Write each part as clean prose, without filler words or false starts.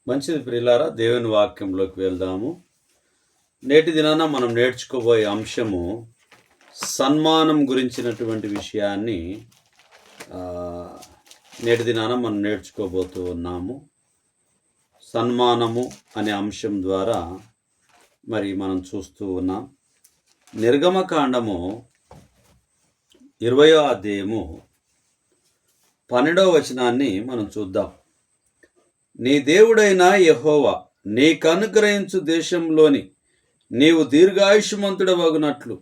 మంచిది ప్రియులారా, దేవుని వాక్యంలోకి వెళ్దాము. నేటి దినాన మనం నేర్చుకోబోయే అంశము సన్మానం గురించినటువంటి విషయాన్ని నేటి దినాన మనం నేర్చుకోబోతూ ఉన్నాము. సన్మానము అనే అంశం ద్వారా మరి మనం చూస్తూ ఉన్నాం. నిర్గమకాండము 20వ అధ్యాయము 12వ వచనాన్ని మనం చూద్దాం. నీ దేవుడైన యెహోవా నీకనుగ్రహించు దేశంలోని నీవు దీర్ఘాయుష్మంతుడవగునట్లు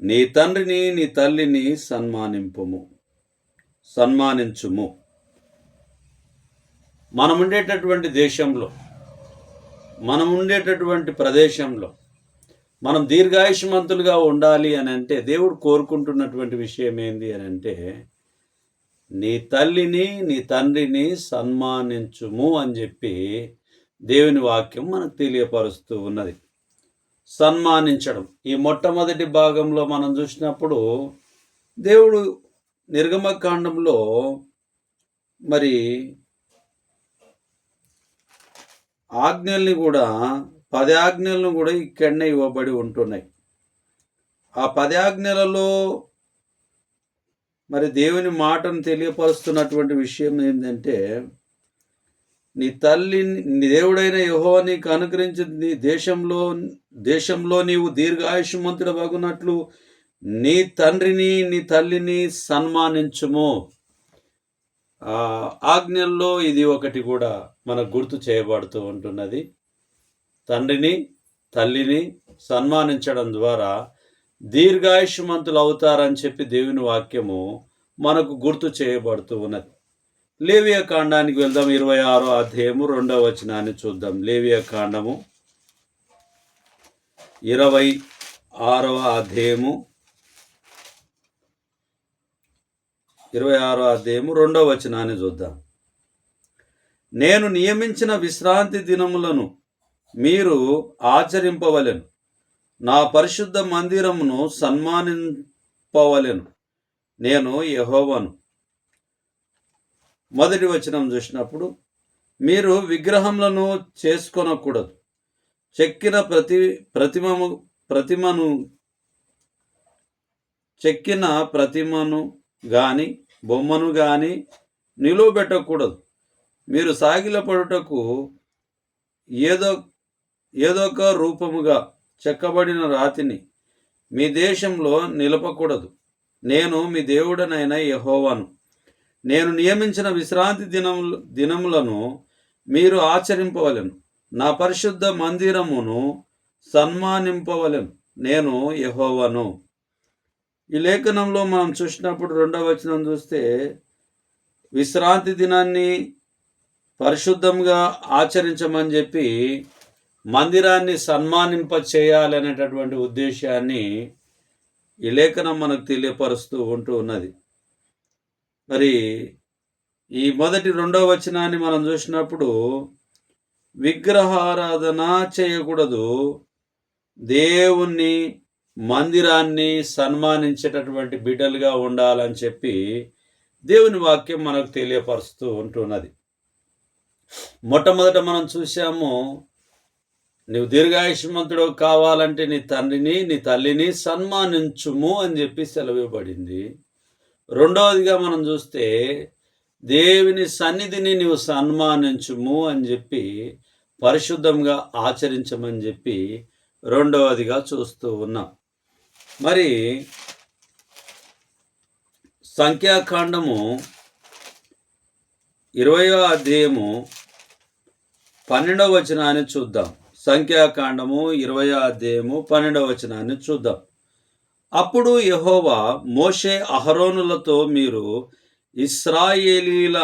నీ తండ్రిని నీ తల్లిని సన్మానించుము. మనముండేటటువంటి దేశంలో, మనముండేటటువంటి ప్రదేశంలో మనం దీర్ఘాయుష్మంతులుగా ఉండాలి అని అంటే దేవుడు కోరుకుంటున్నటువంటి విషయం ఏంది అని అంటే, నీ తల్లిని నీ తండ్రిని సన్మానించుము అని చెప్పి దేవుని వాక్యం మనకు తెలియపరుస్తూ ఉన్నది. సన్మానించడం, ఈ మొట్టమొదటి భాగంలో మనం చూసినప్పుడు దేవుడు నిర్గమకాండంలో మరి ఆజ్ఞల్ని కూడా 10 ఆజ్ఞలను కూడా ఇక్కడనే ఇవ్వబడి ఉంటున్నాయి. ఆ 10 ఆజ్ఞలలో మరి దేవుని మాటను తెలియపరుస్తున్నటువంటి విషయం ఏంటంటే, నీ తల్లిని దేవుడైన యెహోవా నీకు అనుగ్రహించి దేశంలో నీవు దీర్ఘాయుష్మంతుడవగునట్లు నీ తండ్రిని నీ తల్లిని సన్మానించుము. ఆజ్ఞల్లో ఇది ఒకటి కూడా మనకు గుర్తు చేయబడుతూ ఉంటున్నది. తండ్రిని తల్లిని సన్మానించడం ద్వారా దీర్ఘాయుష్మంతులు అవుతారని చెప్పి దేవుని వాక్యము మనకు గుర్తు చేయబడుతూ ఉన్నది. లేవియా కాండానికి వెళ్దాం. 26వ అధ్యాయము 2వ వచనాన్ని చూద్దాం. లేవియా కాండము 26వ అధ్యాయము 2వ వచనాన్ని చూద్దాం. నేను నియమించిన విశ్రాంతి దినములను మీరు ఆచరింపవలెను, నా పరిశుద్ధ మందిరమును సన్మానింపవలెను, నేను యెహోవాను. మొదటి వచనం చూసినప్పుడు, మీరు విగ్రహములను చేసుకొనకూడదు, చెక్కిన ప్రతిమను గాని బొమ్మను గాని నిలువబెట్టకూడదు. మీరు సాగిలపడుటకు ఏదొక రూపముగా చెక్కబడిన రాతిని మీ దేశంలో నిలపకూడదు. నేను మీ దేవుడనైన యెహోవాను. నేను నియమించిన విశ్రాంతి దినములను మీరు ఆచరింపవలెను, నా పరిశుద్ధ మందిరమును సన్మానింపవలెను, నేను యెహోవాను. ఈ లేఖనంలో మనం చూసినప్పుడు 2వ వచనం చూస్తే, విశ్రాంతి దినాన్ని పరిశుద్ధంగా ఆచరించమని చెప్పి మందిరాన్ని సన్మానింప చేయాలి అనేటటువంటి ఉద్దేశాన్ని ఈ లేఖనం మనకు తెలియపరుస్తూ ఉంటూ ఉన్నది. మరి ఈ మొదటి 2వ వచనాన్ని మనం చూసినప్పుడు, విగ్రహారాధన చేయకూడదు, దేవుణ్ణి మందిరాన్ని సన్మానించేటటువంటి బిడ్డలుగా ఉండాలని చెప్పి దేవుని వాక్యం మనకు తెలియపరుస్తూ ఉంటున్నది. మొట్టమొదట మనం చూసాము, నీవు దీర్ఘాయుష్మంతుడు కావాలంటే నీ తండ్రిని నీ తల్లిని సన్మానించుము అని చెప్పి సెలవివ్వబడింది. రెండవదిగా మనం చూస్తే, దేవుని సన్నిధిని నీవు సన్మానించుము అని చెప్పి పరిశుద్ధంగా ఆచరించమని చెప్పి రెండవదిగా చూస్తూ ఉన్నాం. మరి సంఖ్యాకాండము 20వ అధ్యాయము 12వ వచనాన్ని చూద్దాం. సంఖ్యాకాండము 20వ అధ్యాయము 12వ వచనాన్ని చూద్దాం. అప్పుడు యెహోవా మోషే అహరోనులతో, మీరు ఇశ్రాయేలీల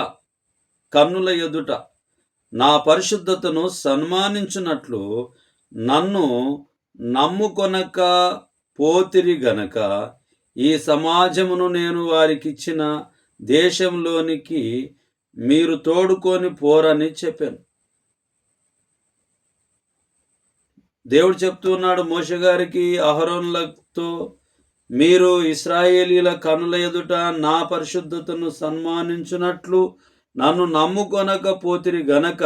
కన్నుల ఎదుట నా పరిశుద్ధతను సన్మానించున్నట్లు నన్ను నమ్ముకొనక పోతిరి గనక ఈ సమాజమును నేను వారికిచ్చిన దేశంలోనికి మీరు తోడుకొని పోరని చెప్పాను. దేవుడు చెప్తున్నాడు మోషే గారికి, అహరోనులతో, మీరు ఇశ్రాయేలీల కనుల ఎదుట నా పరిశుద్ధతను సన్మానించున్నట్లు నన్ను నమ్ముకొనకపోతిరి గనక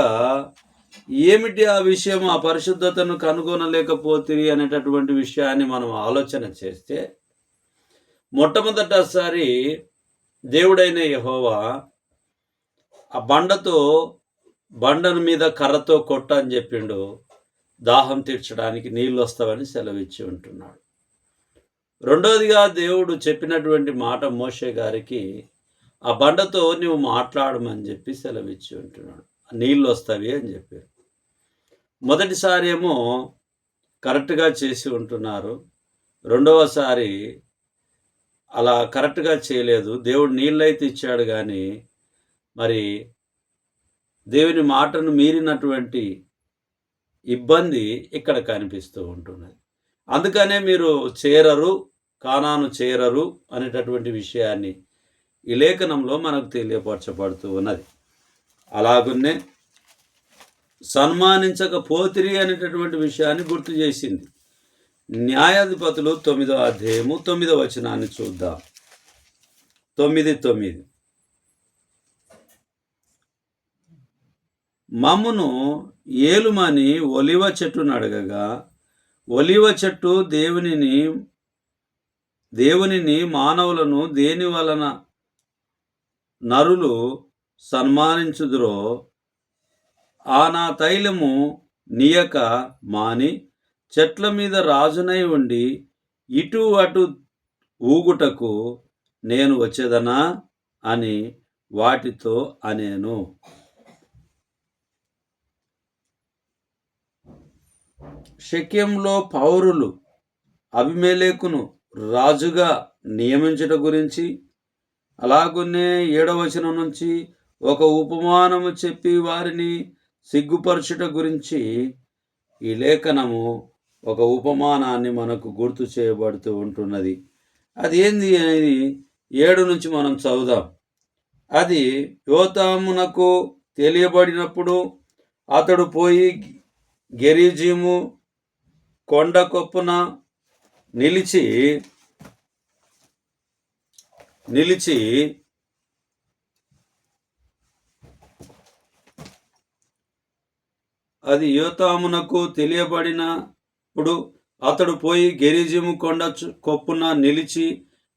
ఏమిటి ఆ విషయం? ఆ పరిశుద్ధతను కనుగొనలేకపోతుంది అనేటటువంటి విషయాన్ని మనం ఆలోచన చేస్తే, మొట్టమొదటిసారి దేవుడైన యెహోవా ఆ బండను మీద కర్రతో కొట్టని చెప్పిండు. దాహం తీర్చడానికి నీళ్ళు వస్తావని సెలవిచ్చి ఉంటున్నాడు. రెండోదిగా దేవుడు చెప్పినటువంటి మాట మోషే గారికి, ఆ బండతో నువ్వు మాట్లాడమని చెప్పి సెలవిచ్చి ఉంటున్నాడు. నీళ్ళు వస్తావి అని చెప్పారు. మొదటిసారి ఏమో కరెక్ట్గా చేసి ఉంటున్నారు. రెండవసారి అలా కరెక్ట్గా చేయలేదు. దేవుడు నీళ్ళైతే ఇచ్చాడు కానీ మరి దేవుని మాటను మీరినటువంటి ఇబ్బంది ఇక్కడ కనిపిస్తూ ఉంటున్నది. అందుకనే మీరు కానాను చేరరు అనేటటువంటి విషయాన్ని ఈ లేఖనంలో మనకు తెలియపరచబడుతూ ఉన్నది. అలాగున్నే సన్మానించకపోతిరి అనేటటువంటి విషయాన్ని గుర్తు చేసింది. న్యాయాధిపతులు 9వ అధ్యాయము 9వ వచనాన్ని చూద్దాం. 9:9 మమ్మును ఏలుమని ఒలివ చెట్టును అడగగా, ఒలివ చెట్టు దేవునిని మానవులను దేని వలన నరులు సన్మానించుదురో ఆ నా తైలము నీయక మాని చెట్ల మీద రాజునై ఉండి ఇటు అటు ఊగుటకు నేను వచ్చేదనా అని వాటితో అనేను. షెకెంలో పౌరులు అబీమెలెకును రాజుగా నియమించుట గురించి, అలాగునే 7వ వచనం నుంచి ఒక ఉపమానము చెప్పి వారిని సిగ్గుపరచుట గురించి ఈ లేఖనము ఒక ఉపమానాన్ని మనకు గుర్తు చేయబడుతూ ఉంటున్నది. అది ఏంది అనేది 7 నుంచి మనం చదువుదాం. అది యోతామునకు తెలియబడినప్పుడు అతడు పోయి గెరిజీము కొండ కొప్పున నిలిచి అది యోతామునకు తెలియబడినప్పుడు అతడు పోయి గెరిజీము కొండ కొప్పున నిలిచి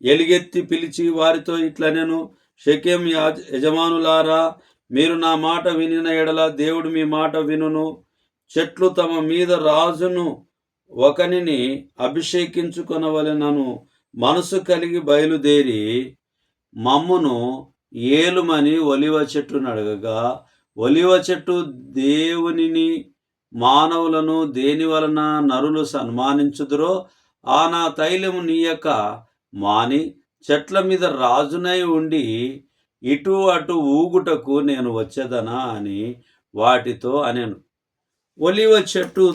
ఎలుగెత్తి పిలిచి వారితో ఇట్లనెను, షెకెం యజమానులారా, మీరు నా మాట వినిన ఎడల దేవుడు మీ మాట వినును. చెట్లు తమ మీద రాజును ఒకనిని అభిషేకించుకొనవలెనను మనసు కలిగి బయలుదేరి మమ్మును ఏలుమని ఒలివ చెట్టును అడగగా, ఒలివ చెట్టు దేవునిని మానవులను దేని వలన నరులు సన్మానించుదురో ఆ నా తైలము నీయక మాని చెట్ల మీద రాజునై ఉండి ఇటు అటు ఊగుటకు నేను వచ్చేదనా అని వాటితో అనేను. ఒలివ చెట్టు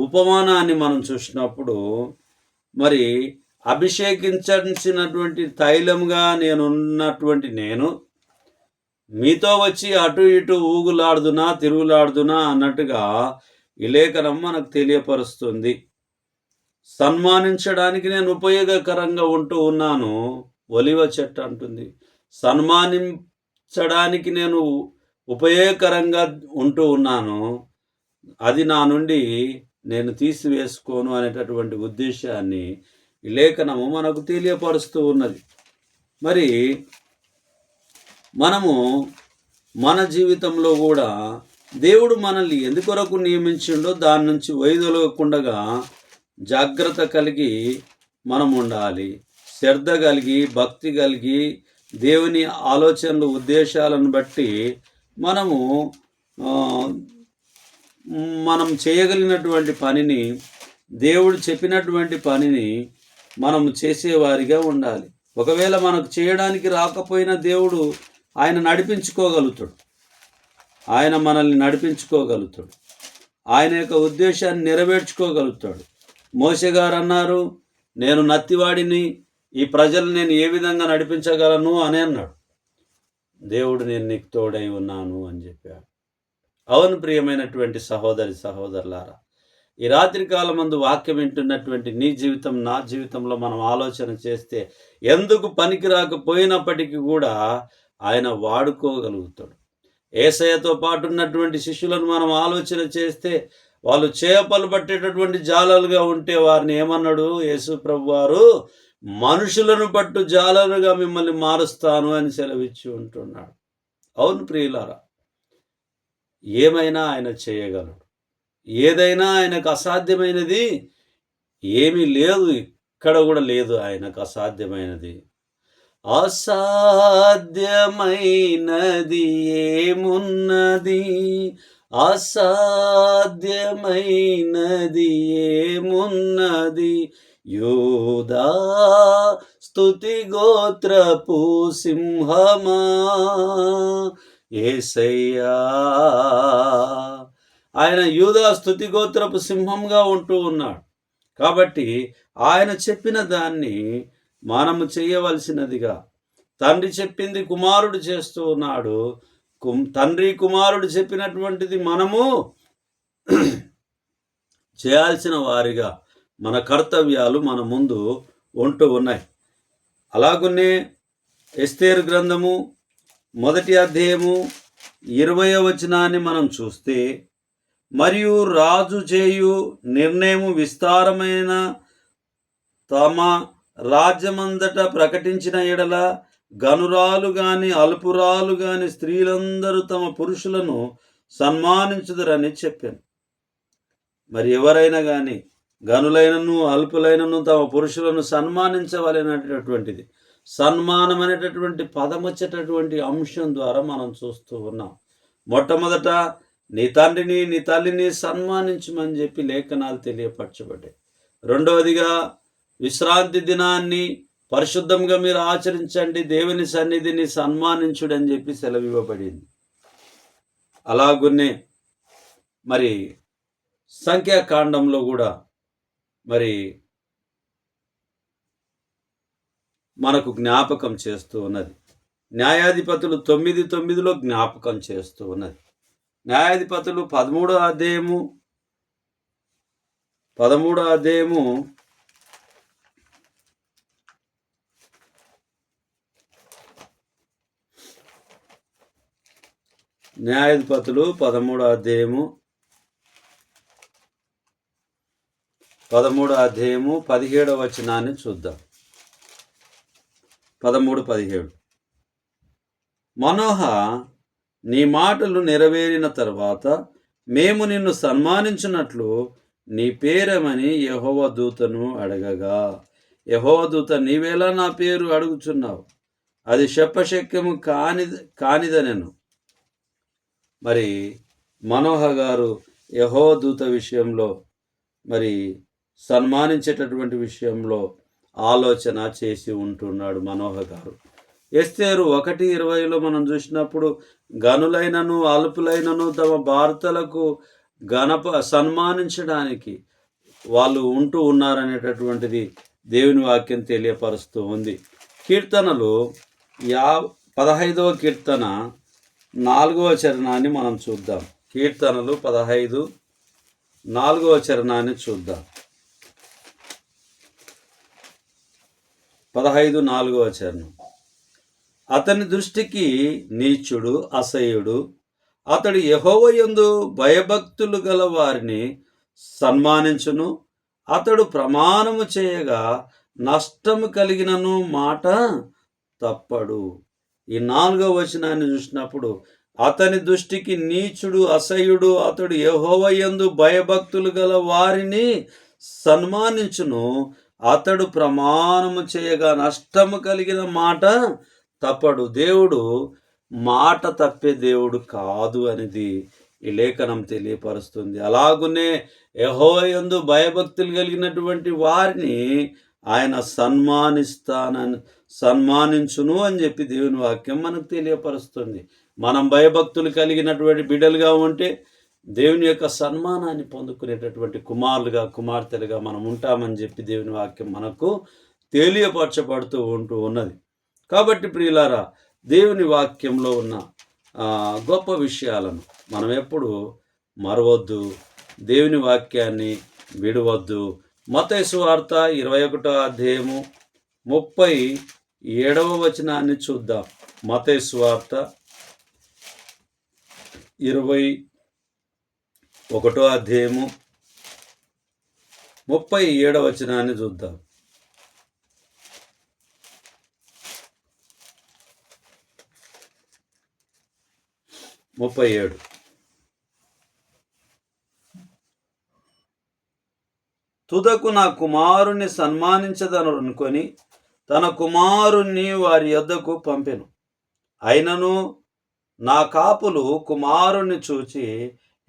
ఉపమానాన్ని మనం చూసినప్పుడు మరి అభిషేకించాల్సినటువంటి తైలంగా నేనున్నటువంటి నేను మీతో వచ్చి అటు ఇటు ఊగులాడుదునా తిరుగులాడుదునా అన్నట్టుగా ఈ లేఖనం మనకు తెలియపరుస్తుంది. సన్మానించడానికి నేను ఉపయోగకరంగా ఉంటూ ఉన్నాను, ఒలివ చెట్టు అంటుంది. సన్మానించడానికి నేను ఉపయోగకరంగా ఉంటూ ఉన్నాను, అది నా నుండి నేను తీసివేసుకోను అనేటటువంటి ఉద్దేశాన్ని ఈ లేఖనము మనకు తెలియపరుస్తూ ఉన్నది. మరి మనము మన జీవితంలో కూడా దేవుడు మనల్ని ఎందుకొరకు నియమించిండో దాని నుంచి వైదొలగకుండా జాగ్రత్త కలిగి మనం ఉండాలి. శ్రద్ధ కలిగి భక్తి కలిగి దేవుని ఆలోచనలు ఉద్దేశాలను బట్టి మనం చేయగలిగినటువంటి పనిని, దేవుడు చెప్పినటువంటి పనిని మనం చేసేవారిగా ఉండాలి. ఒకవేళ మనకు చేయడానికి రాకపోయినా దేవుడు ఆయన నడిపించుకోగలుగుతాడు, ఆయన మనల్ని నడిపించుకోగలుగుతాడు, ఆయన యొక్క ఉద్దేశాన్ని నెరవేర్చుకోగలుగుతాడు. మోషే గారు అన్నారు, నేను నత్తివాడిని, ఈ ప్రజలు నేను ఏ విధంగా నడిపించగలను అని అన్నాడు. దేవుడు నేను నీకు తోడై ఉన్నాను అని చెప్పాడు. అవును ప్రియమైనటువంటి సహోదరులారా, ఈ రాత్రి కాలమందు వాక్యం వింటున్నటువంటి నీ జీవితం నా జీవితంలో మనం ఆలోచన చేస్తే ఎందుకు పనికి రాకపోయినప్పటికీ కూడా ఆయన వాడుకోగలుగుతాడు. యేసయ్యతో పాటు ఉన్నటువంటి శిష్యులను మనం ఆలోచన చేస్తే వాళ్ళు చేపలు పట్టేటటువంటి జాలలుగా ఉంటే వారిని ఏమన్నాడు యేసు ప్రభువారు? మనుషులను పట్టు జాలరుగా మిమ్మల్ని మారుస్తాను అని సెలవిచ్చి ఉంటున్నాడు. అవును ప్రియులారా, ఏమైనా ఆయన చేయగలడు. ఏదైనా ఆయనకు అసాధ్యమైనది ఏమీ లేదు. ఇక్కడ కూడా లేదు ఆయనకు అసాధ్యమైనది. అసాధ్యమైనది ఏమున్నది? అసాధ్యమైనది ఏమున్నది? యూదా స్తుతి గోత్రపు సింహమా యేసయ్యా. ఆయన యూదా స్తుతి గోత్రపు సింహంగా ఉంటూ ఉన్నాడు. కాబట్టి ఆయన చెప్పిన దాన్ని మనము చేయవలసినదిగా, తండ్రి చెప్పింది కుమారుడు చేస్తూ ఉన్నాడు. తండ్రి కుమారుడు చెప్పినటువంటిది మనము చేయాల్సిన వారిగా మన కర్తవ్యాలు మన ముందు ఉంటూ ఉన్నాయి. అలాగునే ఎస్తేరు గ్రంథము 1వ అధ్యాయము 20వ వచనాన్ని మనం చూస్తే, మరియు రాజు చేయు నిర్ణయము విస్తారమైన తమ రాజ్యమందట ప్రకటించిన ఎడల గనురాలు గాని అల్పురాలు గాని స్త్రీలందరూ తమ పురుషులను సన్మానించుదురని చెప్పాను. మరి ఎవరైనా కానీ గనులైనను అల్పులైనను తమ పురుషులను సన్మానించవలనటువంటిది, సన్మానం అనేటటువంటి పదం వచ్చేటటువంటి అంశం ద్వారా మనం చూస్తూ ఉన్నాం. మొట్టమొదట నీ తండ్రిని నీ తల్లిని సన్మానించమని చెప్పి లేఖనాలు తెలియపరచబడ్డాయి. రెండవదిగా విశ్రాంతి దినాన్ని పరిశుద్ధంగా మీరు ఆచరించండి, దేవుని సన్నిధిని సన్మానించుడని చెప్పి సెలవివ్వబడింది. అలాగునే మరి సంఖ్యాకాండంలో కూడా మరి మనకు జ్ఞాపకం చేస్తూ ఉన్నది. న్యాయాధిపతులు 9:9లో జ్ఞాపకం చేస్తూ ఉన్నది. న్యాయాధిపతులు 13వ అధ్యాయము 17వ వచనాన్ని చూద్దాం. 13-17. మనోహ, నీ మాటలు నెరవేరిన తర్వాత మేము నిన్ను సన్మానించున్నట్లు నీ పేరేమని యెహోవా దూతను అడగగా, యెహోవా దూత, నీవేలా నా పేరు అడుగుచున్నావు? అది చెప్పశక్యము కానిదనెను. మరి మనోహ గారు యెహోవా దూత విషయంలో మరి సన్మానించేటటువంటి విషయంలో ఆలోచన చేసి ఉంటున్నాడు మనోహ గారు. ఎస్తేరు 1:20లో మనం చూసినప్పుడు, గనులైనను అల్పులైనను తమ భర్తలకు సన్మానించడానికి వాళ్ళు ఉంటూ ఉన్నారనేటటువంటిది దేవుని వాక్యం తెలియపరుస్తూ ఉంది. కీర్తనలు 15వ కీర్తన 4వ చరణాన్ని మనం చూద్దాం. కీర్తనలు 15 4వ చరణాన్ని చూద్దాం. 15 4వ చరణం. అతని దృష్టికి నీచుడు అసహ్యుడు, అతడు యెహోవా యందు భయభక్తులు గల వారిని సన్మానించును. అతడు ప్రమాణము చేయగా నష్టము కలిగినను మాట తప్పడు. ఈ 4వ వచనాన్ని చూసినప్పుడు, అతని దృష్టికి నీచుడు అసహ్యుడు, అతడు యెహోవా యందు భయభక్తులు గల వారిని సన్మానించును. అతడు ప్రమాణము చేయగా నష్టము కలిగిన మాట తప్పడు. దేవుడు మాట తప్పే దేవుడు కాదు అనేది ఈ లేఖనం తెలియపరుస్తుంది. అలాగునే యెహోవా యందు భయభక్తులు కలిగినటువంటి వారిని ఆయన సన్మానించును అని చెప్పి దేవుని వాక్యం మనకు తెలియపరుస్తుంది. మనం భయభక్తులు కలిగినటువంటి బిడ్డలుగా ఉంటే దేవుని యొక్క సన్మానాన్ని పొందుకునేటటువంటి కుమారులుగా కుమార్తెలుగా మనం ఉంటామని చెప్పి దేవుని వాక్యం మనకు తెలియపరచబడుతూ ఉంటూ ఉన్నది. కాబట్టి ప్రియులారా, దేవుని వాక్యంలో ఉన్న గొప్ప విషయాలను మనం ఎప్పుడు మరవద్దు, దేవుని వాక్యాన్ని విడవద్దు. మత్తయి సువార్త 21వ అధ్యాయము 37వ వచనాన్ని చూద్దాం. మత్తయి సువార్త 21 అధ్యాయము 37 వచనాన్ని చూద్దాం. తుదకు నా కుమారుణ్ణి సన్మానించదను అనుకొని తన కుమారుణ్ణి వారి యొద్దకు పంపెను. అయినను నా కాపులు కుమారుణ్ణి చూచి,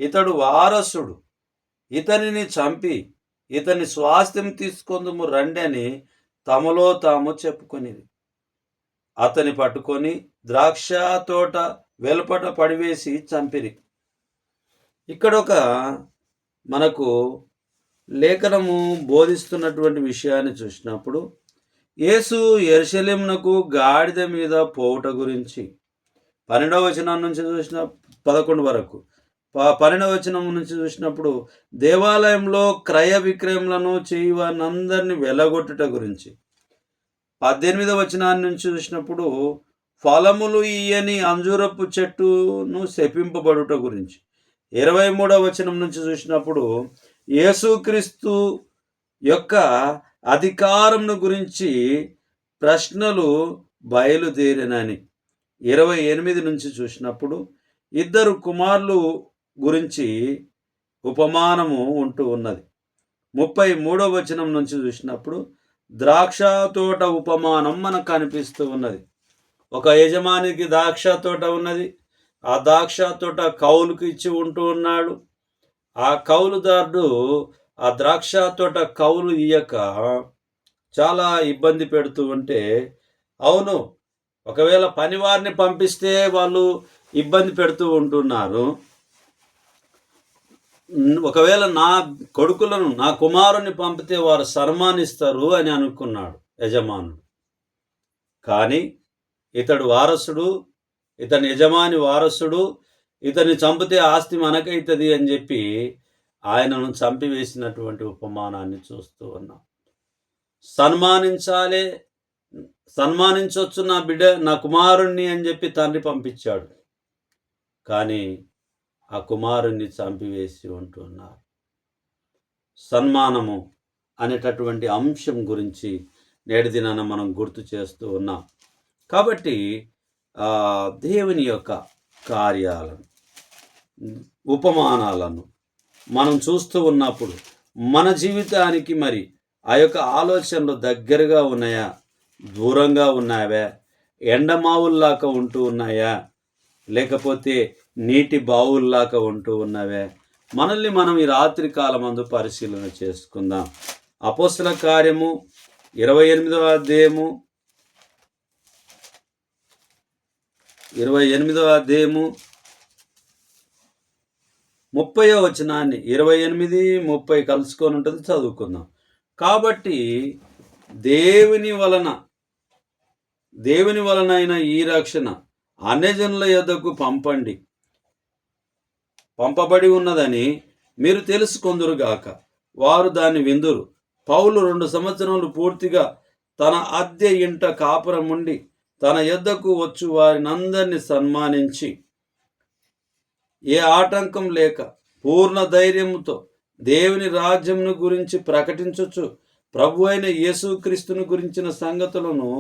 ఇతడు వారసుడు, ఇతనిని చంపి ఇతని స్వాస్థ్యం తీసుకొందుము రండి అని తమలో తాము చెప్పుకొనిది. అతని పట్టుకొని ద్రాక్ష తోట వెలుపట పడివేసి చంపిరి. ఇక్కడ ఒక మనకు లేఖనము బోధిస్తున్నటువంటి విషయాన్ని చూసినప్పుడు, యేసు యెరూషలేమునకు గాడిద మీద పోవుట గురించి 12వ వచనం నుంచి 11 వరకు 12వ వచనం నుంచి చూసినప్పుడు దేవాలయంలో క్రయ విక్రయములను చేయవారందరినీ వెలగొట్టుట గురించి, 18వ వచనాన్ని నుంచి చూసినప్పుడు ఫలములు ఇయ్యని అంజూరపు చెట్టును శపింపబడుట గురించి, 23వ వచనం నుంచి చూసినప్పుడు యేసుక్రీస్తు యొక్క అధికారమును గురించి ప్రశ్నలు బయలుదేరినని, 28 నుంచి చూసినప్పుడు ఇద్దరు కుమారులు గురించి ఉపమానము ఉంటూ ఉన్నది. 33వ వచనం నుంచి చూసినప్పుడు ద్రాక్ష తోట ఉపమానం మనకు కనిపిస్తూ ఉన్నది. ఒక యజమానికి ద్రాక్ష తోట ఉన్నది. ఆ ద్రాక్ష తోట కౌలుకు ఇచ్చి ఉంటూ ఉన్నాడు. ఆ కౌలుదారుడు ఆ ద్రాక్ష తోట కౌలు ఇయ్యక చాలా ఇబ్బంది పెడుతూ ఉంటే, అవును, ఒకవేళ పనివారిని పంపిస్తే వాళ్ళు ఇబ్బంది పెడుతూ ఉంటున్నారు, ఒకవేళ నా కొడుకులను నా కుమారుని పంపితే వారు సన్మానిస్తారు అని అనుకున్నాడు యజమానుడు. కానీ ఇతడు వారసుడు, ఇతని యజమాని వారసుడు, ఇతన్ని చంపితే ఆస్తి మనకైతుంది అని చెప్పి ఆయనను చంపివేసినటువంటి ఉపమానాన్ని చూస్తూ ఉన్నాం. సన్మానించవచ్చు నా బిడ్డ, నా కుమారుణ్ణి అని చెప్పి తండ్రి పంపించాడు. కానీ ఆ కుమారుణ్ణి చంపివేసి ఉంటున్నారు. సన్మానము అనేటటువంటి అంశం గురించి నేటి దినాన మనం గుర్తు చేస్తూ ఉన్నాం. కాబట్టి దేవుని యొక్క కార్యాలను, ఉపమానాలను మనం చూస్తూ ఉన్నప్పుడు మన జీవితానికి మరి ఆ యొక్క ఆలోచనలు దగ్గరగా ఉన్నాయా, దూరంగా ఉన్నాయా, ఎండమావుల్లాగా ఉంటూ ఉన్నాయా, లేకపోతే నీటి బావుల్లాగా ఉంటూ ఉన్నావే? మనల్ని మనం ఈ రాత్రి కాలమందు పరిశీలన చేసుకుందాం. అపోస్తల కార్యము 28వ అధ్యాయము 30వ వచనాన్ని 28, 30 కలుసుకొని ఉంటుంది, చదువుకుందాం. కాబట్టి దేవుని వలనైన ఈ రక్షణ అన్యజనుల యొద్దకు పంపబడి ఉన్నదని మీరు తెలుసుకొందురుగాక. వారు దాన్ని విందురు. పౌలు 2 సంవత్సరములు పూర్తిగా తన అద్దె ఇంట కాపురముండి తన యొద్దకు వచ్చు వారినందరినీ సన్మానించి ఏ ఆటంకం లేక పూర్ణ ధైర్యముతో దేవుని రాజ్యమును గురించి ప్రకటించుచు ప్రభు అయిన యేసుక్రీస్తును గురించిన సంగతులను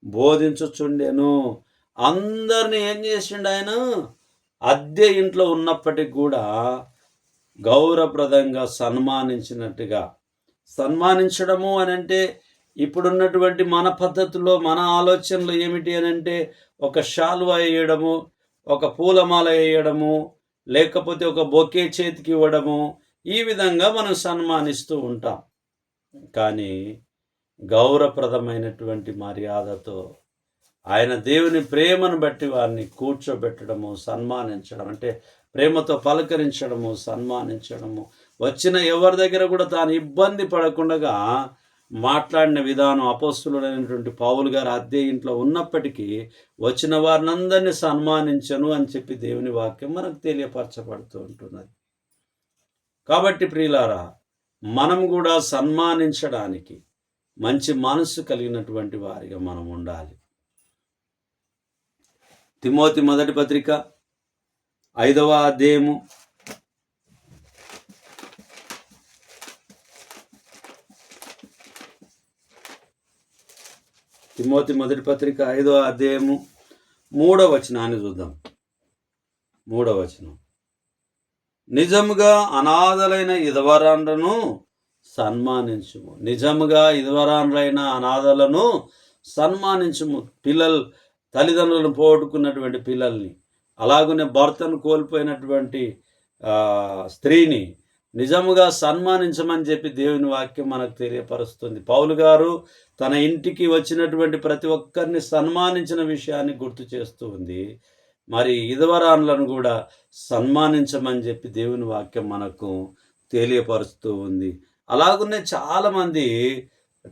బోధించుచుండెను. అందరినీ ఏం చేసిండు ఆయన? అద్దె ఇంట్లో ఉన్నప్పటికి కూడా గౌరవప్రదంగా సన్మానించినట్టుగా. సన్మానించడము అని అంటే ఇప్పుడున్నటువంటి మన పద్ధతిలో మన ఆలోచనలు ఏమిటి అని అంటే ఒక శాలువా వేయడము, ఒక పూలమాల వేయడము, లేకపోతే ఒక బొకే చేతికి ఇవ్వడము, ఈ విధంగా మనం సన్మానిస్తూ ఉంటాం. కానీ గౌరవప్రదమైనటువంటి మర్యాదతో ఆయన దేవుని ప్రేమను బట్టి వారిని కూర్చోబెట్టడము, సన్మానించడం, అంటే ప్రేమతో పలకరించడము, సన్మానించడము, వచ్చిన ఎవరి దగ్గర కూడా తాను ఇబ్బంది పడకుండా మాట్లాడిన విధానం. అపోస్తలుడైనటువంటి పౌలు గారు అద్దె ఇంట్లో ఉన్నప్పటికీ వచ్చిన వారినందరినీ సన్మానించను అని చెప్పి దేవుని వాక్యం మనకు తెలియపరచబడుతూ ఉంటున్నది. కాబట్టి ప్రియులారా, మనం కూడా సన్మానించడానికి మంచి మనసు కలిగినటువంటి వారిగా మనం ఉండాలి. తిమోతి మొదటి పత్రిక 5వ అధ్యాయము 5వ అధ్యాయము 3వ వచనాన్ని చూద్దాం. 3వ వచనం, నిజముగా అనాథలైన ఇదవరాండ్రను సన్మానించుము. నిజముగా ఇదవరాండ్రైన అనాథలను సన్మానించుము. తల్లిదండ్రులను పోగొట్టుకున్నటువంటి పిల్లల్ని, అలాగనే భర్తను కోల్పోయినటువంటి స్త్రీని నిజముగా సన్మానించమని చెప్పి దేవుని వాక్యం మనకు తెలియపరుస్తుంది. పౌలు గారు తన ఇంటికి వచ్చినటువంటి ప్రతి ఒక్కరిని సన్మానించిన విషయాన్ని గుర్తు చేస్తూ ఉంది. మరి ఇదవరాన్లను కూడా సన్మానించమని చెప్పి దేవుని వాక్యం మనకు తెలియపరుస్తూ ఉంది. అలాగనే చాలామంది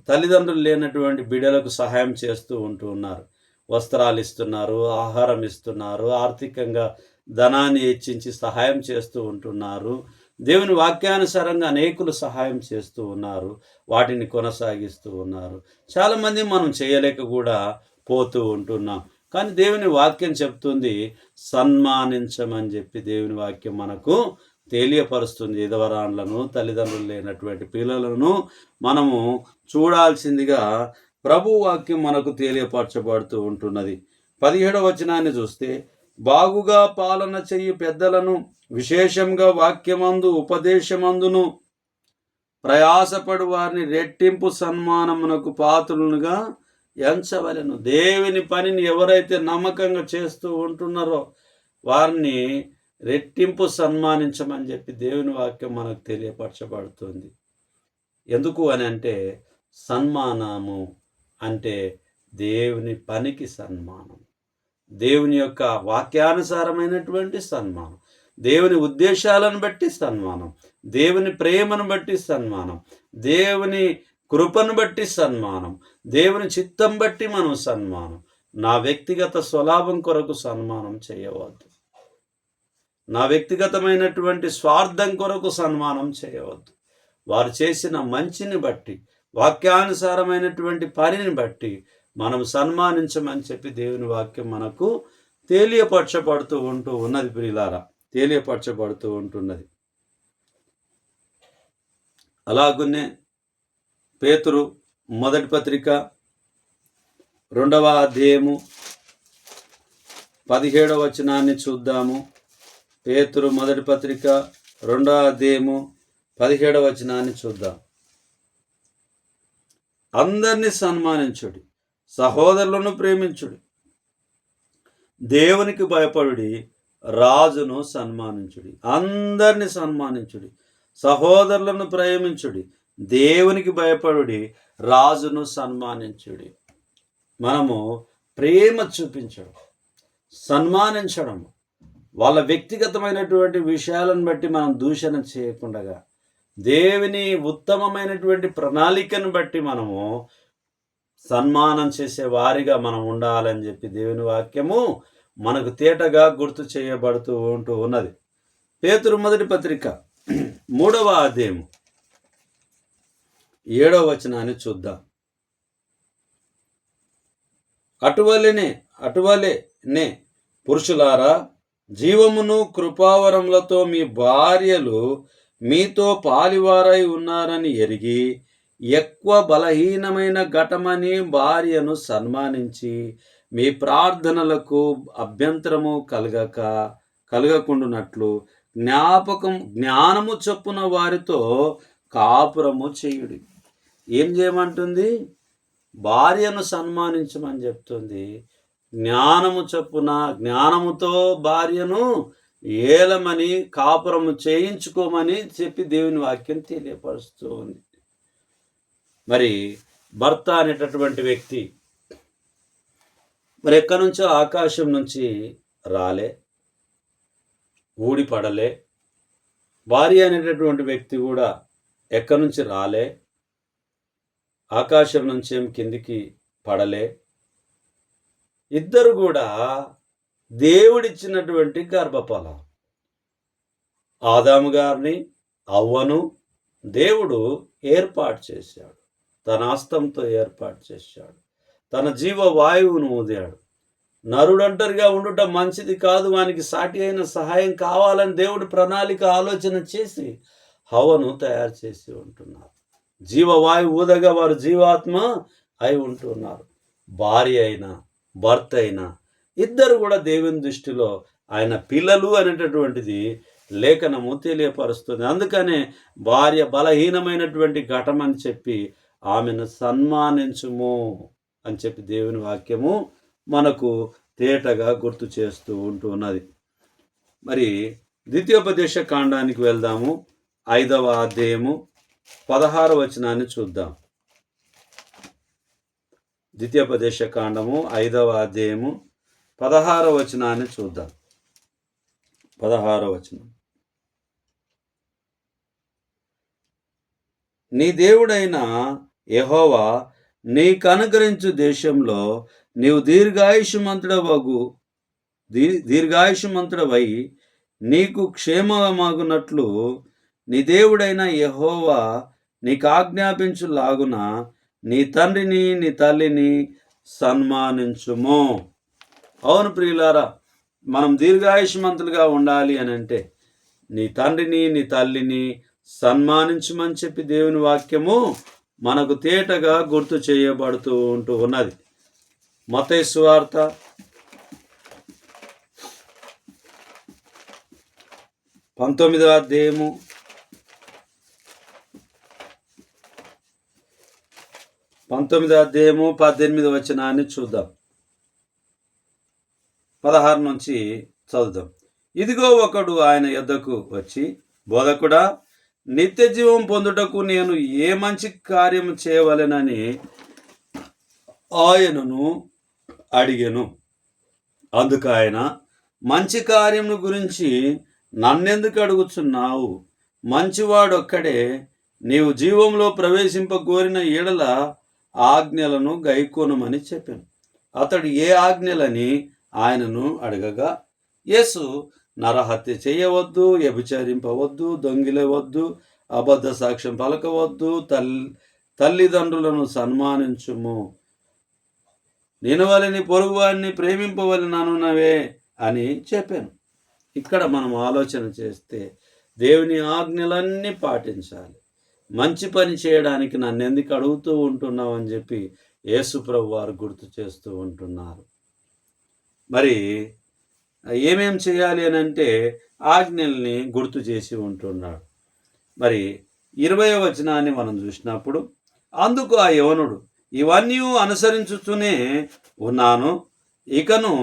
తల్లిదండ్రులు లేనటువంటి బిడ్డలకు సహాయం చేస్తూ ఉన్నారు. వస్త్రాలు ఇస్తున్నారు, ఆహారం ఇస్తున్నారు, ఆర్థికంగా ధనాన్ని హెచ్చించి సహాయం చేస్తూ ఉంటున్నారు. దేవుని వాక్యానుసారంగా అనేకులు సహాయం చేస్తూ ఉన్నారు, వాటిని కొనసాగిస్తూ ఉన్నారు. చాలామంది మనం చేయలేక కూడా పోతూ ఉంటున్నాం. కానీ దేవుని వాక్యం చెప్తుంది సన్మానించమని చెప్పి దేవుని వాక్యం మనకు తెలియపరుస్తుంది. విధవరాండ్లను, తల్లిదండ్రులు లేనటువంటి పిల్లలను మనము చూడాల్సిందిగా ప్రభు వాక్యం మనకు తెలియపరచబడుతూ ఉంటున్నది. 17వ వచనాన్ని చూస్తే, బాగుగా పాలన చెయ్యి పెద్దలను విశేషంగా వాక్యమందు ఉపదేశమందును ప్రయాసపడు వారిని రెట్టింపు సన్మానమునకు పాత్రులుగా ఎంచవలెను. దేవుని పనిని ఎవరైతే నమ్మకంగా చేస్తూ ఉంటున్నారో వారిని రెట్టింపు సన్మానించమని చెప్పి దేవుని వాక్యం మనకు తెలియపరచబడుతుంది. ఎందుకు అని అంటే, సన్మానము అంటే దేవుని పనికి సన్మానం, దేవుని యొక్క వాక్యానుసారమైనటువంటి సన్మానం, దేవుని ఉద్దేశాలను బట్టి సన్మానం, దేవుని ప్రేమను బట్టి సన్మానం, దేవుని కృపను బట్టి సన్మానం, దేవుని చిత్తం బట్టి మనం సన్మానం. నా వ్యక్తిగత స్వలాభం కొరకు సన్మానం చేయవద్దు, నా వ్యక్తిగతమైనటువంటి స్వార్థం కొరకు సన్మానం చేయవద్దు. వారు చేసిన మంచిని బట్టి, వాక్యానుసారమైనటువంటి పనిని బట్టి మనం సన్మానించమని చెప్పి దేవుని వాక్యం మనకు తెలియపరచబడుతూ ఉన్నది. ప్రియులారా, తెలియపరచబడుతూ ఉంటున్నది. అలాగునే పేతురు మొదటి పత్రిక 2వ అధ్యాయము 17వ వచనాన్ని చూద్దాము. పేతురు మొదటి పత్రిక 2వ అధ్యాయము 17వ వచనాన్ని చూద్దాం. అందరినీ సన్మానించుడి, సహోదరులను ప్రేమించుడి, దేవునికి భయపడుడి, రాజును సన్మానించుడి. అందరిని సన్మానించుడి, సహోదరులను ప్రేమించుడి, దేవునికి భయపడుడి, రాజును సన్మానించుడి. మనము ప్రేమ చూపించడం, సన్మానించడం, వాళ్ళ వ్యక్తిగతమైనటువంటి విషయాలను బట్టి మనం దూషణ చేయకుండా దేవుని ఉత్తమమైనటువంటి ప్రణాళికను బట్టి మనము సన్మానం చేసే వారిగా మనం ఉండాలని చెప్పి దేవుని వాక్యము మనకు తేటగా గుర్తు చేయబడుతూ ఉన్నది. పేతురు మొదటి పత్రిక 3వ అధ్యాయము 7వ వచనాన్ని చూద్దాం. అటువలే పురుషులారా, జీవమును కృపావరములతో మీ భార్యలు మీతో పాలివారై ఉన్నారని ఎరిగి ఎక్కువ బలహీనమైన ఘటమని భార్యను సన్మానించి మీ ప్రార్థనలకు అభ్యంతరము కలగకుండునట్లు జ్ఞానము చొప్పున వారితో కాపురము చేయుడి. ఏం చేయమంటుంది? భార్యను సన్మానించమని చెప్తుంది. జ్ఞానము చొప్పున, జ్ఞానముతో భార్యను ఏలమని, కాపురము చేయించుకోమని చెప్పి దేవుని వాక్యం తెలియపరుస్తూ ఉంది. మరి భర్త అనేటటువంటి వ్యక్తి మరి ఎక్కడి నుంచో ఆకాశం నుంచి రాలే, ఊడిపడలే. భార్య అనేటటువంటి వ్యక్తి కూడా ఎక్కడి నుంచి రాలే, ఆకాశం నుంచి ఏం కిందికి పడలే. ఇద్దరు కూడా దేవుడిచ్చినటువంటి గర్భఫలం. ఆదాము గారిని, అవ్వను దేవుడు ఏర్పాటు చేశాడు, తన హస్తంతో ఏర్పాటు చేశాడు, తన జీవ వాయువును ఊదాడు. నరుడంటరిగా ఉండుట మంచిది కాదు, వానికి సాటి అయిన సహాయం కావాలని దేవుడు ప్రణాళిక ఆలోచన చేసి హవ్వను తయారు చేసి ఉంటున్నారు. జీవవాయు ఊదగా వారు జీవాత్మ అయి ఉంటున్నారు. భార్య అయినా భర్త అయినా ఇద్దరు కూడా దేవుని దృష్టిలో ఆయన పిల్లలు అనేటటువంటిది లేఖనము తెలియపరుస్తుంది. అందుకనే భార్య బలహీనమైనటువంటి ఘటమని చెప్పి ఆమెను సన్మానించుము అని చెప్పి దేవుని వాక్యము మనకు తేటగా గుర్తు చేస్తూ ఉంటున్నది. మరి ద్వితీయోపదేశ కాండానికి వెళ్దాము. 5వ అధ్యాయము 16వ వచనాన్ని చూద్దాం. ద్వితీయోపదేశ కాండము 5వ అధ్యాయము 16వ వచనాన్ని చూద్దాం. 16వ వచనం. నీ దేవుడైన యెహోవా నీకు అనుగ్రహించు దేశంలో నీవు దీర్ఘాయుషమంతుడవై నీకు క్షేమమగునట్లు నీ దేవుడైన యెహోవా నీకు ఆజ్ఞాపించులాగున నీ తండ్రిని నీ తల్లిని సన్మానించుము. అవును ప్రియులారా, మనం దీర్ఘాయుషమంతులుగా ఉండాలి అని అంటే నీ తండ్రిని నీ తల్లిని సన్మానించమని చెప్పి దేవుని వాక్యము మనకు తేటగా గుర్తు చేయబడుతూ ఉంటూ ఉన్నది. మత్తయి సువార్త 19వ అధ్యాయము 18వ వచనాన్ని చూద్దాం. 16 నుంచి చదువుదాం. ఇదిగో ఒకడు ఆయన యొద్దకు వచ్చి, బోధకుడా, నిత్య జీవం పొందుటకు నేను ఏ మంచి కార్యం చేయవలెనని ఆయనను అడిగెను. అందుకు ఆయన, మంచి కార్యము గురించి నన్నెందుకు అడుగుచున్నావు? మంచివాడొక్కడే. నీవు జీవంలో ప్రవేశింపగోరిన ఎడల ఆజ్ఞలను గైకొనమని చెప్పాను. అతడు ఏ ఆజ్ఞలని ఆయనను అడగగా, యేసు, నరహత్య చేయవద్దు, వ్యభిచరింపవద్దు, దొంగిలవద్దు, అబద్ధ సాక్ష్యం పలకవద్దు, తల్లిదండ్రులను సన్మానించుము, నినవలని పొరుగువాడిని ప్రేమింపవలననున్నవే అని చెప్పాను. ఇక్కడ మనం ఆలోచన చేస్తే దేవుని ఆజ్ఞలన్నీ పాటించాలి. మంచి పని చేయడానికి నన్ను ఎందుకు అడుగుతూ ఉంటున్నావు అని చెప్పి యేసు ప్రభు వారు గుర్తు చేస్తూ ఉంటున్నారు. మరి ఏమేం చేయాలి అని అంటే ఆజ్ఞల్ని గుర్తు చేసి ఉంటున్నాడు. మరి 20వ వచనాన్ని మనం చూసినప్పుడు, అందుకు ఆ యవనుడు, ఇవన్నీ అనుసరించుతూనే ఉన్నాను, ఇకను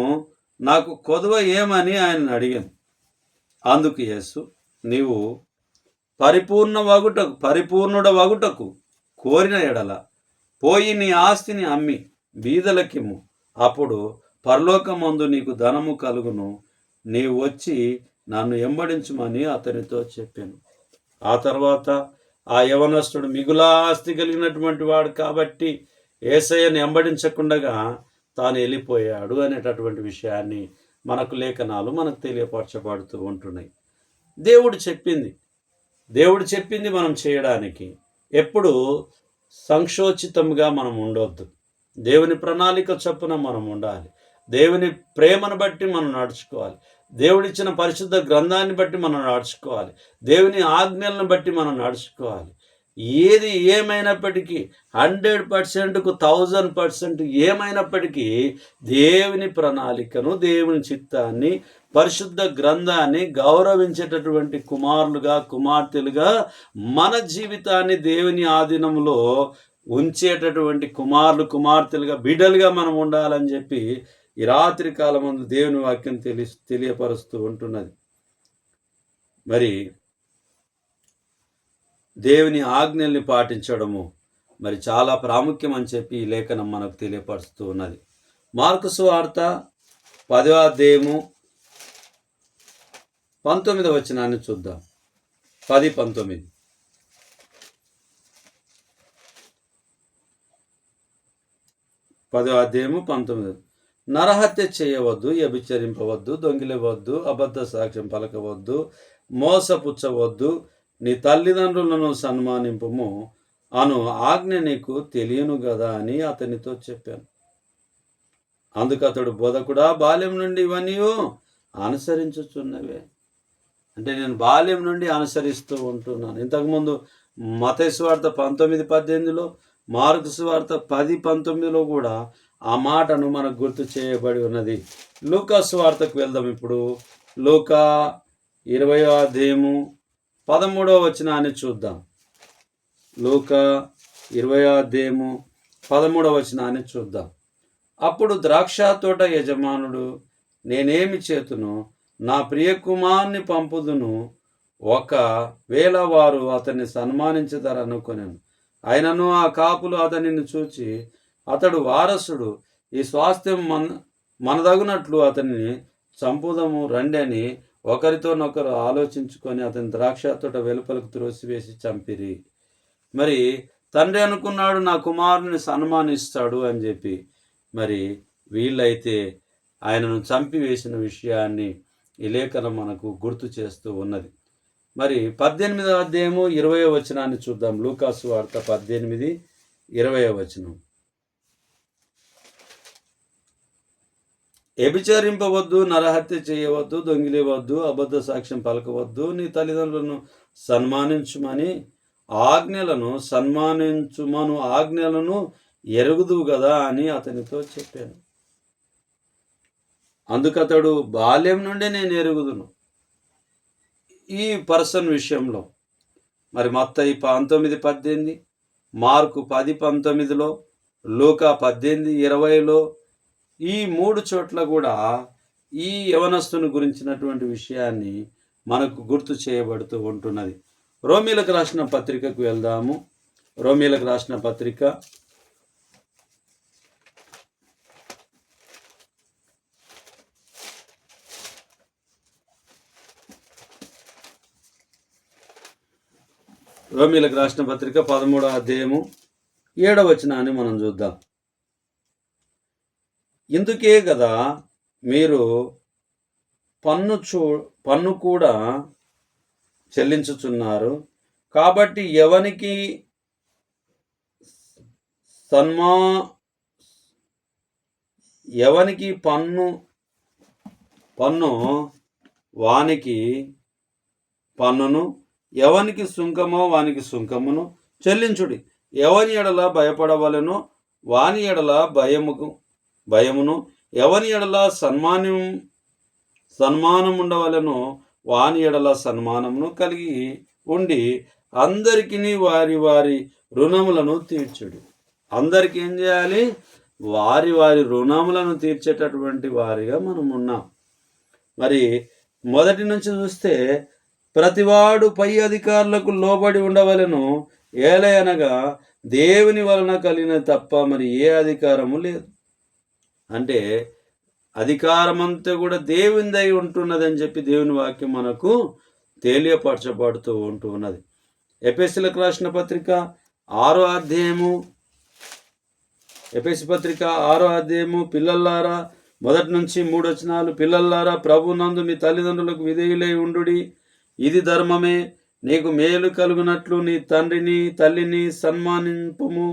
నాకు కొదువ ఏమని ఆయన అడిగాను. అందుకు యేసు, నీవు పరిపూర్ణుడవగుటకు కోరిన ఎడల పోయి నీ ఆస్తిని అమ్మి బీదలకిమ్ము, అప్పుడు పరలోకమందు నీకు ధనము కలుగును, నీవు వచ్చి నన్ను వెంబడించుమని అతనితో చెప్పాను. ఆ తర్వాత ఆ యవనస్తుడు మిగులా ఆస్తి కలిగినటువంటి వాడు కాబట్టి యేసయ్యను వెంబడించకుండగా తాను వెళ్ళిపోయాడు అనేటటువంటి విషయాన్ని మనకు లేఖనాలు మనకు తెలియపరచబడుతూ ఉంటున్నాయి. దేవుడు చెప్పింది మనం చేయడానికి ఎప్పుడు సంక్షోచితంగా మనం ఉండొద్దు. దేవుని ప్రణాళిక చొప్పున మనం ఉండాలి. దేవుని ప్రేమను బట్టి మనం నడుచుకోవాలి. దేవుడిచ్చిన పరిశుద్ధ గ్రంథాన్ని బట్టి మనం నడుచుకోవాలి. దేవుని ఆజ్ఞలను బట్టి మనం నడుచుకోవాలి. ఏది ఏమైనప్పటికీ 100%కు 1000% ఏమైనప్పటికీ దేవుని ప్రణాళికను, దేవుని చిత్తాన్ని, పరిశుద్ధ గ్రంథాన్ని గౌరవించేటటువంటి కుమారులుగా, కుమార్తెలుగా మన జీవితాన్ని దేవుని ఆధీనంలో ఉంచేటటువంటి కుమారులు, కుమార్తెలుగా, బిడ్డలుగా మనం ఉండాలని చెప్పి ఈ రాత్రి కాలమందు దేవుని వాక్యం తెలియపరుస్తూ ఉంటున్నది. మరి దేవుని ఆజ్ఞల్ని పాటించడము మరి చాలా ప్రాముఖ్యం అని చెప్పి ఈ లేఖనం మనకు తెలియపరుస్తూ ఉన్నది. మార్కు సువార్త 10వ అధ్యాయము 19వ వచనాన్ని చూద్దాం. 10-19. 10వ అధ్యాయము 19. నరహత్య చేయవద్దు, వ్యభిచరింపవద్దు, దొంగిలవద్దు, అబద్ధ సాక్ష్యం పలకవద్దు, మోసపుచ్చవద్దు, నీ తల్లిదండ్రులను సన్మానింపుము అను ఆజ్ఞ నీకు తెలియను కదా అని అతనితో చెప్పాను. అందుకు అతడు, బోధకుడా, బాల్యం నుండి ఇవన్నీ అనుసరించుచున్నవే. అంటే నేను బాల్యం నుండి అనుసరిస్తూ ఉంటున్నాను. ఇంతకుముందు మత్తయి సువార్త 19:18, మార్కు సువార్త 10:19 కూడా ఆ మాటను మనకు గుర్తు చేయబడి ఉన్నది. లూకా సువార్తకు వెళ్దాం. ఇప్పుడు లూకా 20వ అధ్యాయము 13వ వచనాన్ని చూద్దాం. లూకా 20వ అధ్యాయము 13వ వచనాన్ని చూద్దాం. అప్పుడు ద్రాక్ష తోట యజమానుడు, నేనేమి చేతును, నా ప్రియకుమార్ని పంపుదును, ఒకవేళ వారు అతన్ని సన్మానించుతారనుకొనెను. అయినను ఆ కాపులు అతనిని చూచి, అతడు వారసుడు, ఈ స్వాస్థ్యం మనదగునట్లు అతన్ని చంపుదము రండి అని ఒకరితోనొకరు ఆలోచించుకొని అతని ద్రాక్ష తోట వెలుపలకు త్రోసివేసి చంపిరి. మరి తండ్రి అనుకున్నాడు, నా కుమారుని సన్మానిస్తాడు అని చెప్పి. మరి వీళ్ళైతే ఆయనను చంపివేసిన విషయాన్ని ఈ లేఖనం మనకు గుర్తు చేస్తూ ఉన్నది. మరి 18వ అధ్యాయము 20వ వచనాన్ని చూద్దాం. లూకా సువార్త 18:20 వచనం. వ్యభిచరింపవద్దు, నరహత్య చేయవద్దు, దొంగిలివద్దు, అబద్ధ సాక్ష్యం పలకవద్దు, నీ తల్లిదండ్రులను సన్మానించుమని ఆజ్ఞలను ఎరుగుదువు కదా అని అతనితో చెప్పాను. అందుకతడు, బాల్యం నుండి నేను ఎరుగుదును. ఈ పర్సన్ విషయంలో మరి మత్తయి 19:18, మార్కు 10:19, లూకా 18:20 ఈ 3 చోట్ల కూడా ఈ యవనస్తుని గురించినటువంటి విషయాన్ని మనకు గుర్తు చేయబడుతూ ఉంటున్నది. రోమీలకు రాసిన పత్రికకు వెళ్దాము. రోమీలకు రాసిన పత్రిక 13వ అధ్యాయము 7వ వచనాన్ని మనం చూద్దాం. ఇందుకే కదా మీరు పన్ను కూడా చెల్లించుచున్నారు. కాబట్టి ఎవనికి పన్ను వానికి పన్నును, ఎవనికి సుంకమో వానికి సుంకమును చెల్లించుడి. ఎవని ఎడల భయపడవలెనో వాని ఎడల భయమును, ఎవని ఎడల సన్మానముండవలెనో వాని ఎడల సన్మానమును కలిగి ఉండి అందరికీ వారి వారి రుణములను తీర్చుడి. అందరికీ ఏం చేయాలి? వారి వారి రుణములను తీర్చేటటువంటి వారిగా మనం ఉన్నాం. మరి మొదటి నుంచి చూస్తే ప్రతివాడు పై అధికారులకు లోబడి ఉండవలెను, ఏలయనగా దేవుని వలన కలిగిన తప్ప మరి ఏ అధికారము లేదు. అంటే అధికారమంతా కూడా దేవునిదై ఉంటున్నదని చెప్పి దేవుని వాక్యం మనకు తెలియపరచబడుతూ ఉంటూ ఉన్నది. ఎఫెసీయులకు రాసిన పత్రిక 6వ అధ్యాయము, ఎఫెసీ పత్రిక 6వ అధ్యాయము, పిల్లల్లారా, 1 నుంచి 3 వచనాలు. పిల్లల్లారా, ప్రభునందు మీ తల్లిదండ్రులకు విధేయులై ఉండుడి, ఇది ధర్మమే. నీకు మేలు కలుగునట్లు నీ తండ్రిని తల్లిని సన్మానింపుము,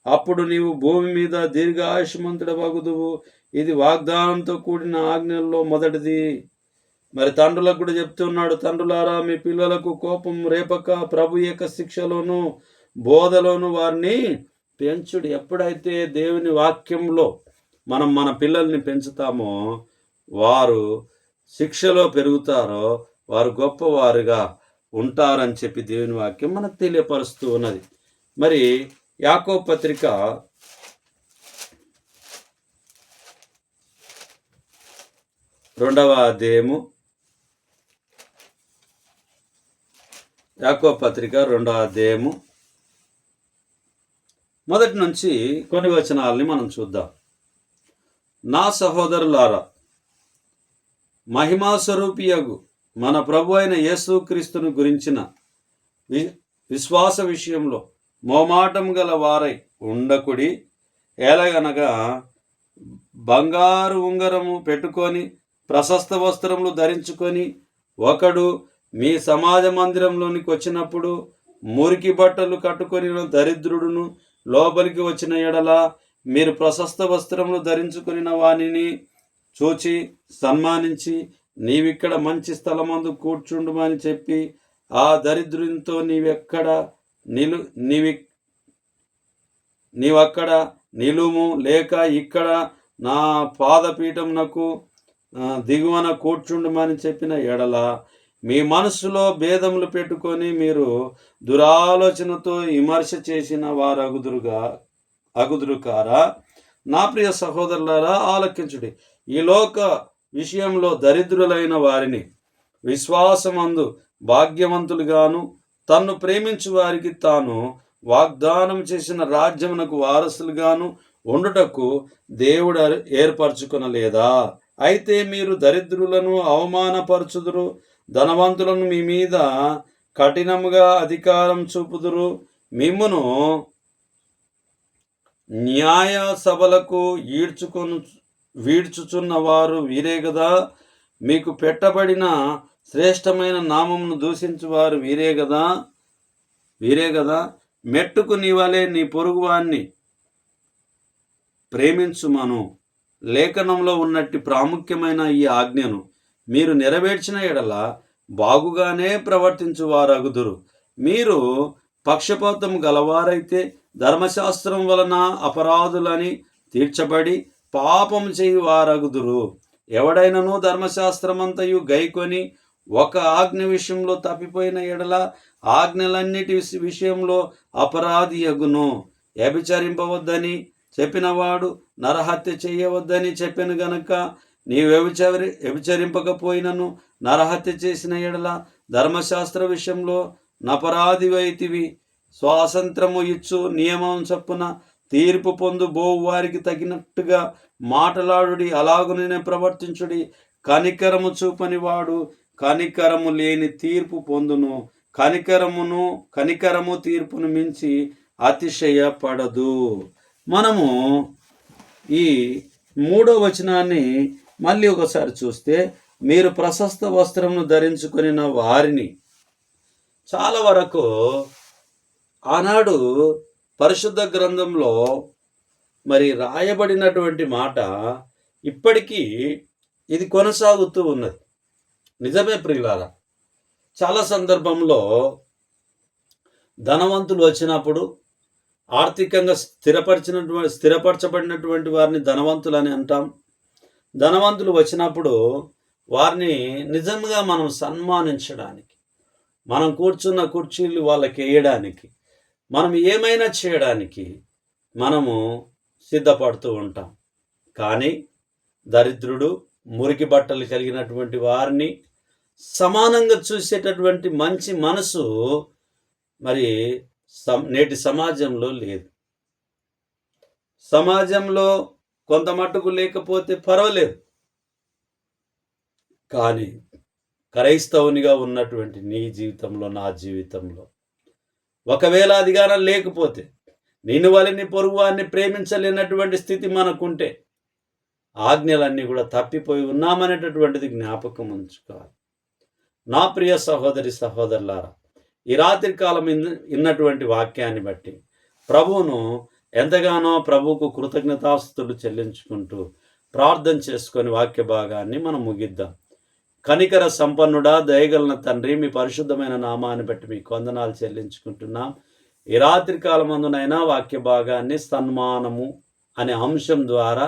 అప్పుడు నీవు భూమి మీద దీర్ఘాయుష్మంతుడవగుదువు. ఇది వాగ్దానంతో కూడిన ఆజ్ఞల్లో మొదటిది. మరి తండ్రులకు కూడా చెప్తున్నాడు, తండ్రులారా, మీ పిల్లలకు కోపం రేపక ప్రభు యొక్క శిక్షలోను బోధలోను వారిని పెంచుడు. ఎప్పుడైతే దేవుని వాక్యంలో మనం మన పిల్లల్ని పెంచుతామో వారు శిక్షలో పెరుగుతారో వారు గొప్పవారుగా ఉంటారని చెప్పి దేవుని వాక్యం మనకు తెలియపరుస్తూ ఉన్నది. మరి యాకోబు పత్రిక 2వ అధ్యాయము, యాకోబు పత్రిక 2వ అధ్యాయము 1 నుంచి కొన్ని వచనాలని మనం చూద్దాం. నా సహోదరులారా, మహిమాస్వరూపియగు మన ప్రభు అయిన యేసుక్రీస్తును గురించిన విశ్వాస విషయంలో మోమాటం గల వారై ఉండకుడి. ఎలాగనగా బంగారు ఉంగరము పెట్టుకొని ప్రశస్త వస్త్రములు ధరించుకొని ఒకడు మీ సమాజ మందిరంలోనికి వచ్చినప్పుడు మురికి బట్టలు కట్టుకొని దరిద్రుడును లోపలికి వచ్చిన ఎడల మీరు ప్రశస్త వస్త్రములు ధరించుకుని వానిని చూచి సన్మానించి, నీవిక్కడ మంచి స్థలమందు కూర్చుండుమని చెప్పి, ఆ దరిద్రునితో నీవక్కడ నిలుము, లేక ఇక్కడ నా పాదపీఠమునకు దిగువన కూర్చుండుమని చెప్పిన ఎడల, మీ మనస్సులో భేదములు పెట్టుకొని మీరు దురాలోచనతో విమర్శ చేసిన అగుదురు కారా? నా ప్రియ సహోదరులారా, ఆలకించుడి. ఈ లోక విషయంలో దరిద్రులైన వారిని విశ్వాసమందు భాగ్యవంతులుగాను, తన్ను ప్రేమించు వారికి తాను వాగ్దానం చేసిన రాజ్యమునకు వారసులుగాను ఉండుటకు దేవుడు ఏర్పరచుకొనలేదా? అయితే మీరు దరిద్రులను అవమానపరచుదురు, ధనవంతులను మీ మీద కఠినముగా అధికారం చూపుదురు, మిమ్మును న్యాయ సభలకు వీడ్చుచున్న వారు వీరే కదా. మీకు పెట్టబడిన శ్రేష్టమైన నామమును దూషించువారు వీరే కదా. మెట్టుకు నీ వలె నీ పొరుగువాన్ని ప్రేమించుమను లేఖనంలో ఉన్నట్టి ప్రాముఖ్యమైన ఈ ఆజ్ఞను మీరు నెరవేర్చిన ఎడల బాగుగానే ప్రవర్తించువారగుదురు. మీరు పక్షపాతం గలవారైతే ధర్మశాస్త్రం వలన అపరాధులని తీర్చబడి పాపం చేయువారగుదురు. ఎవడైనను ధర్మశాస్త్రమంతయు గైకొని ఒక ఆజ్ఞ విషయంలో తప్పిపోయిన ఎడల ఆజ్ఞలన్నిటి విషయంలో అపరాధి అగును. వ్యభిచరింపవద్దని చెప్పినవాడు నరహత్య చేయవద్దని చెప్పిన గనక నీవు వ్యభిచరింపకపోయినను నరహత్య చేసిన ఎడల ధర్మశాస్త్ర విషయంలో నపరాధివైతివి. స్వాతంత్రము ఇచ్చు నియమం చొప్పున తీర్పు పొందు బోవు వారికి తగినట్టుగా మాటలాడుడి, అలాగునే ప్రవర్తించుడి. కనికరము చూపని వాడు కనికరము లేని తీర్పు పొందును. కనికరము తీర్పును మించి అతిశయపడదు. మనము ఈ 3వ వచనాన్ని మళ్ళీ ఒకసారి చూస్తే, మీరు ప్రశస్త వస్త్రమును ధరించుకుని వారిని, చాలా వరకు ఆనాడు పరిశుద్ధ గ్రంథంలో మరి రాయబడినటువంటి మాట ఇప్పటికీ ఇది కొనసాగుతూ ఉన్నది. నిజమే ప్రియులారా, చాలా సందర్భంలో ధనవంతులు వచ్చినప్పుడు, ఆర్థికంగా స్థిరపరచబడినటువంటి వారిని ధనవంతులు అని అంటాం. ధనవంతులు వచ్చినప్పుడు వారిని నిజంగా మనం సన్మానించడానికి, మనం కూర్చున్న కుర్చీలు వాళ్ళకి వేయడానికి, మనం ఏమైనా చేయడానికి మనము సిద్ధపడుతూ ఉంటాం. కానీ దరిద్రుడు, మురికి బట్టలు కలిగినటువంటి వారిని సమానంగా చూసేటటువంటి మంచి మనసు మరి నేటి సమాజంలో లేదు. సమాజంలో కొంత మట్టుకు లేకపోతే పర్వాలేదు, కానీ క్రైస్తవునిగా ఉన్నటువంటి నీ జీవితంలో, నా జీవితంలో ఒకవేళ అధికారం లేకపోతే, నిన్ను వలని పొరుగువాన్ని ప్రేమించలేనటువంటి స్థితి మనకుంటే, ఆజ్ఞలన్నీ కూడా తప్పిపోయి ఉన్నామనేటటువంటిది జ్ఞాపకం ఉంచుకోవాలి. నా ప్రియ సహోదరి సహోదరులారా, ఈ రాత్రి కాలం ఇన్నటువంటి వాక్యాన్ని బట్టి ప్రభువును ఎంతగానో ప్రభువుకు కృతజ్ఞతాస్తుతులు చెల్లించుకుంటూ ప్రార్థన చేసుకొని వాక్య భాగాన్ని మనం ముగిద్దాం. కనికర సంపన్నుడా, దయగలన తండ్రి, మీ పరిశుద్ధమైన నామాన్ని బట్టి మీకు వందనాలు చెల్లించుకుంటున్నాం. ఈ రాత్రి కాలమందునైనా వాక్య భాగాన్ని సన్మానము అనే అంశం ద్వారా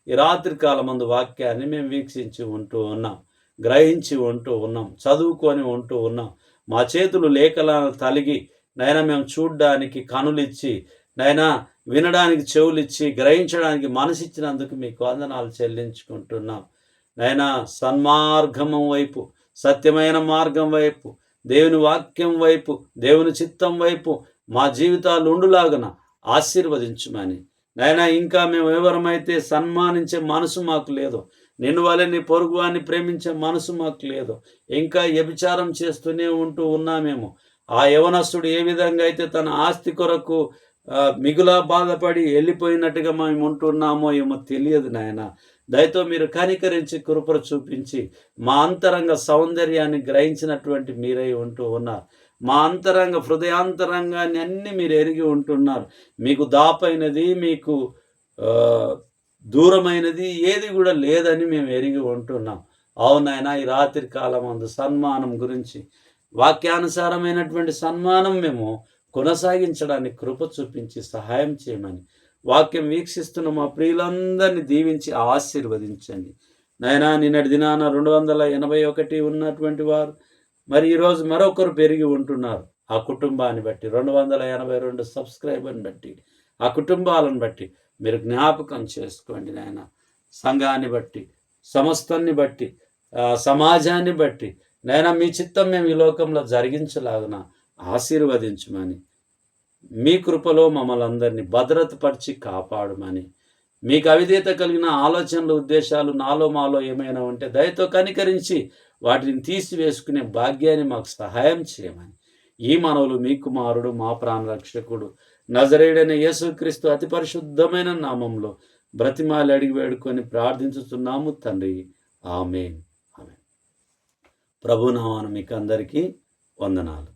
ఈ రాత్రి కాలమందు వాక్యాన్ని మేము వీక్షించి ఉంటూ ఉన్నాం, గ్రహించి ఉంటూ ఉన్నాం, చదువుకొని ఉంటూ ఉన్నాం. మా చేతులు లేఖలను తలిగి నైనా మేము చూడ్డానికి కనులిచ్చి, నైనా వినడానికి చెవులిచ్చి, గ్రహించడానికి మనసిచ్చినందుకు మీకు వందనాలు చెల్లించుకుంటున్నాం. నైనా సన్మార్గము వైపు, సత్యమైన మార్గం వైపు, దేవుని వాక్యం వైపు, దేవుని చిత్తం వైపు మా జీవితాలు ఉండులాగున ఆశీర్వదించుమని, నైనా ఇంకా మేము ఎవరమైతే సన్మానించే మనసు మాకు లేదు, నిన్ను వలె నీ పొరుగువాన్ని ప్రేమించే మనసు మాకు లేదు, ఇంకా వ్యభిచారం చేస్తూనే ఉంటూ ఉన్నామేమో, ఆ యవనస్తుడు ఏ విధంగా అయితే తన ఆస్తి కొరకు మిగులా బాధపడి వెళ్ళిపోయినట్టుగా మేము ఉంటున్నామో ఏమో తెలియదు నాయన. దయతో మీరు కనికరించి కృపను చూపించి మా అంతరంగ సౌందర్యాన్ని గ్రహించినటువంటి మీరై ఉంటూ ఉన్నారు. మా హృదయాంతరంగాన్ని అన్ని మీరు ఎరిగి ఉంటున్నారు. మీకు దాపైనది, మీకు దూరమైనది ఏది కూడా లేదని మేము ఎరిగి ఉంటున్నాం. అవునాయన, ఈ రాత్రి కాలమందు సన్మానం గురించి, వాక్యానుసారమైనటువంటి సన్మానం మేము కొనసాగించడానికి కృప చూపించి సహాయం చేయమని, వాక్యం వీక్షిస్తున్న మా ప్రియులందరినీ దీవించి ఆశీర్వదించండి. నాయనా, నిన్నటి దినాన 281 ఉన్నటువంటి వారు మరి ఈరోజు మరొకరు పెరిగి ఉంటున్నారు. ఆ కుటుంబాన్ని బట్టి 282 సబ్స్క్రైబర్ని బట్టి, ఆ కుటుంబాలను బట్టి మీరు జ్ఞాపకం చేసుకోండి నాయన. సంఘాన్ని బట్టి, సమస్తాన్ని బట్టి, సమాజాన్ని బట్టి నాయన, మీ చిత్తం మేము ఈ లోకంలో జరిగించలాగున ఆశీర్వదించమని, మీ కృపలో మమ్మల్ని అందరినీ భద్రతపరిచి కాపాడమని, మీకు అవిధేయత కలిగిన ఆలోచనలు, ఉద్దేశాలు నాలో మాలో ఏమైనా ఉంటే దయతో కనికరించి వాటిని తీసివేసుకునే భాగ్యాన్ని మాకు సహాయం చేయమని, ఈ మనవులు మీ కుమారుడు, మా ప్రాణరక్షకుడు నజరేయుడైన యేసుక్రీస్తు అతి పరిశుద్ధమైన నామంలో బ్రతిమాలి అడిగి వేడుకొని ప్రార్థించుతున్నాము తండ్రి. ఆమేన్. ఆమేన్. ప్రభునామాన మీకు అందరికీ వందనాలు.